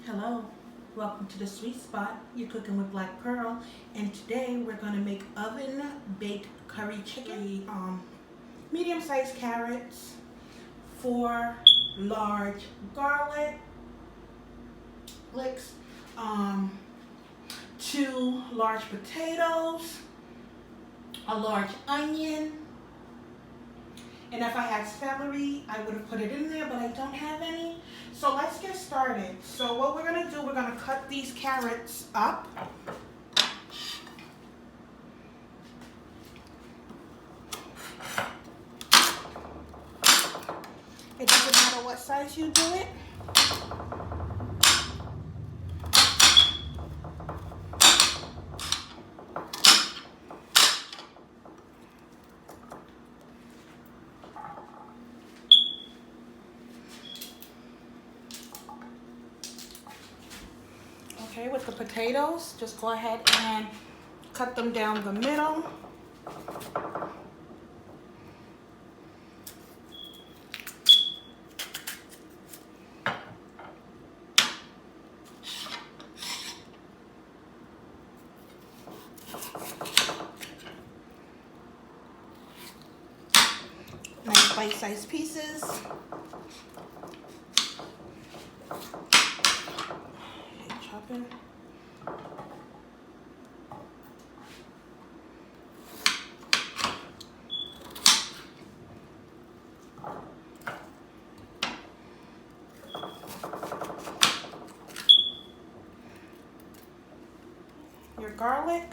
Hello, welcome to the Sweet Spot. You're cooking with Black Pearl, and today we're going to make oven baked curry chicken. Medium-sized carrots, 4 large garlic clicks, 2 large potatoes, a large onion, and if I had celery, I would have put it in there, but I don't have any. So let's get started. So what we're gonna do, we're gonna cut these carrots up. It doesn't matter what size you do it. Okay, with the potatoes, just go ahead and cut them down the middle. Nice bite-sized pieces. Okay, chopping. Your garlic.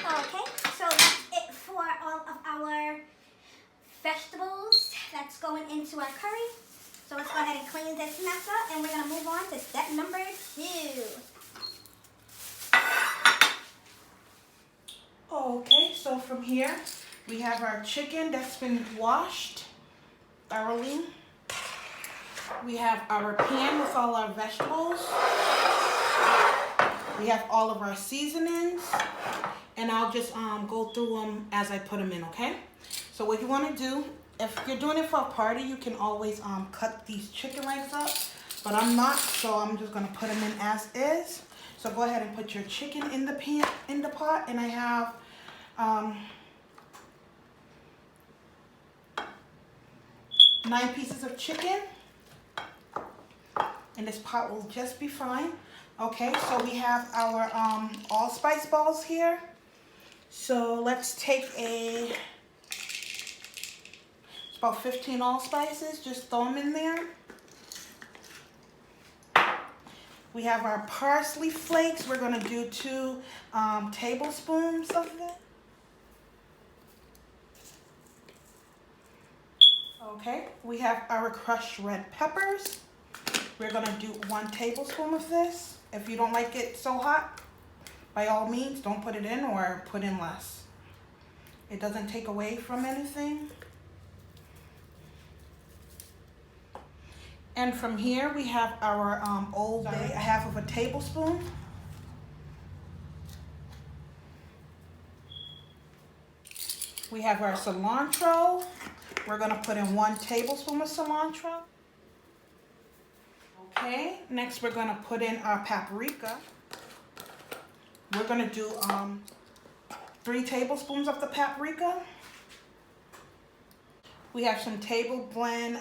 Okay, so that's it for all of our vegetables that's going into our curry. So let's go ahead and clean this mess up, and we're going to move on to step number 2. Okay, so from here, we have our chicken that's been washed thoroughly. We have our pan with all our vegetables. We have all of our seasonings. And I'll just go through them as I put them in, okay? So what you want to do, if you're doing it for a party, you can always cut these chicken legs up. But I'm not, so I'm just going to put them in as is. So go ahead and put your chicken in the pan, in the pot. And I have 9 pieces of chicken. And this pot will just be fine. Okay, so we have our allspice balls here. So let's take it's about 15 allspices, just throw them in there. We have our parsley flakes. We're gonna do 2 tablespoons of it. Okay, we have our crushed red peppers. We're gonna do 1 tablespoon of this. If you don't like it so hot, by all means, don't put it in or put in less. It doesn't take away from anything. And from here, we have our Old Bay, 1/2 of a tablespoon. We have our cilantro. We're gonna put in 1 tablespoon of cilantro. Okay, next we're gonna put in our paprika. We're gonna do 3 tablespoons of the paprika. We have some table blend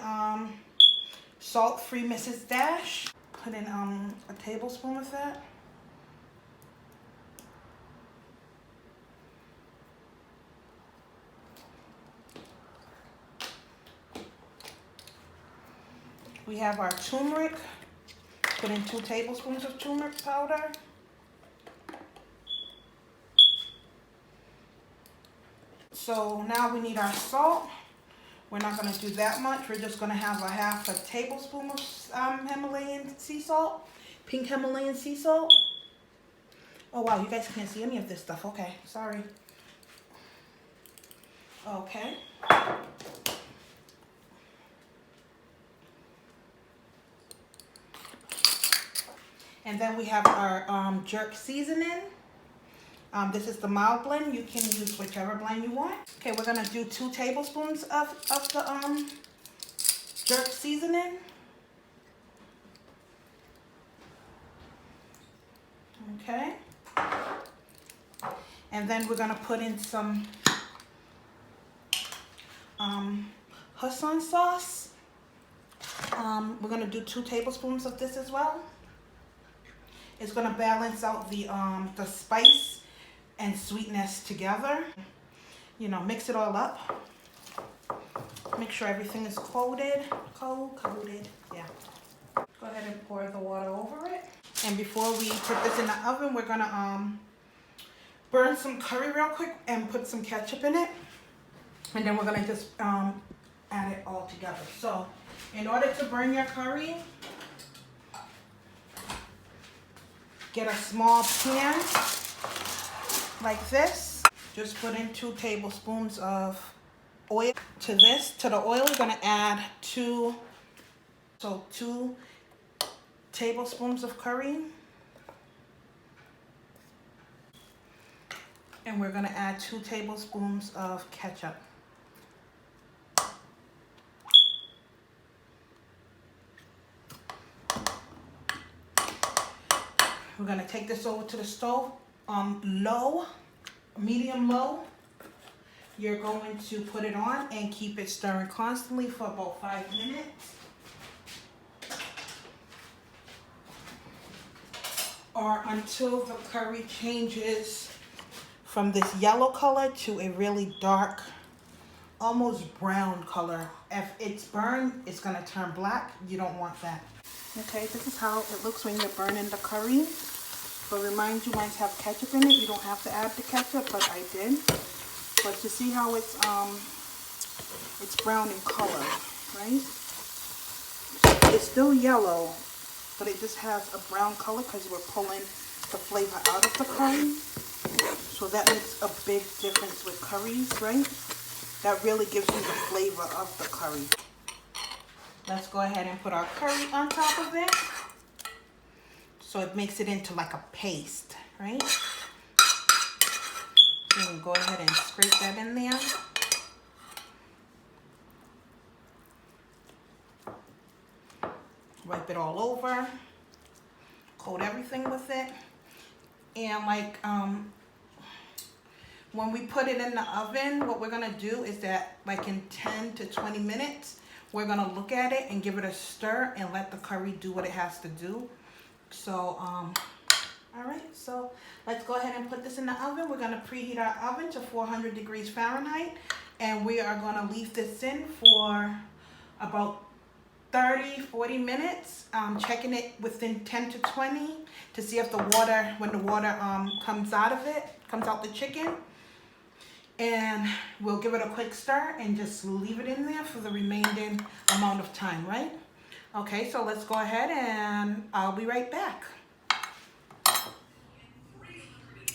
salt-free Mrs. Dash. Put in a tablespoon of that. We have our turmeric. Put in 2 tablespoons of turmeric powder. So now we need our salt. We're not going to do that much. We're just going to have a 1/2 tablespoon of Himalayan sea salt. Pink Himalayan sea salt. Oh wow, you guys can't see any of this stuff. Okay, sorry. Okay. And then we have our jerk seasoning. This is the mild blend. You can use whichever blend you want. Okay, we're gonna do 2 tablespoons of the jerk seasoning. Okay. And then we're gonna put in some Hoisin sauce. We're gonna do 2 tablespoons of this as well. It's gonna balance out the spice and sweetness together. You know, mix it all up. Make sure everything is coated. Yeah. Go ahead and pour the water over it. And before we put this in the oven, we're gonna burn some curry real quick and put some ketchup in it. And then we're gonna just add it all together. So in order to burn your curry, get a small pan like this. Just put in 2 tablespoons of oil to this. To the oil, we're gonna add 2 tablespoons of curry. And we're gonna add 2 tablespoons of ketchup. We're gonna take this over to the stove on low, medium low. You're going to put it on and keep it stirring constantly for about 5 minutes. Or until the curry changes from this yellow color to a really dark, almost brown color. If it's burned, it's gonna turn black. You don't want that. Okay, this is how it looks when you're burning the curry. But remind you, might have ketchup in it. You don't have to add the ketchup, but I did. But you see how it's brown in color, right? It's still yellow, but it just has a brown color because we're pulling the flavor out of the curry. So that makes a big difference with curries, right? That really gives you the flavor of the curry. Let's go ahead and put our curry on top of it. So it makes it into like a paste, right? You can go ahead and scrape that in there. Wipe it all over. Coat everything with it. And like when we put it in the oven, what we're gonna do is that like in 10 to 20 minutes, we're gonna look at it and give it a stir and let the curry do what it has to do. So, all right, so let's go ahead and put this in the oven. We're gonna preheat our oven to 400 degrees Fahrenheit, and we are gonna leave this in for about 30-40 minutes, checking it within 10 to 20 to see if the water, when the water comes out of it, comes out the chicken. And we'll give it a quick stir and just leave it in there for the remaining amount of time, right? Okay, so let's go ahead and I'll be right back.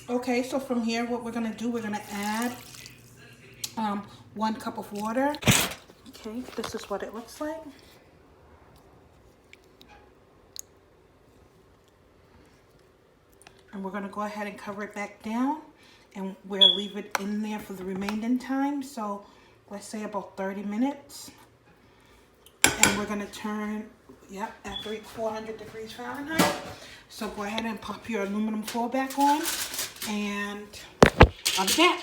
Okay, so from here, what we're gonna do, we're gonna add 1 cup of water. Okay, this is what it looks like. And we're gonna go ahead and cover it back down and we'll leave it in there for the remaining time. So let's say about 30 minutes. And we're gonna turn, yep, at 400 degrees Fahrenheit. So go ahead and pop your aluminum foil back on, and I'll be back.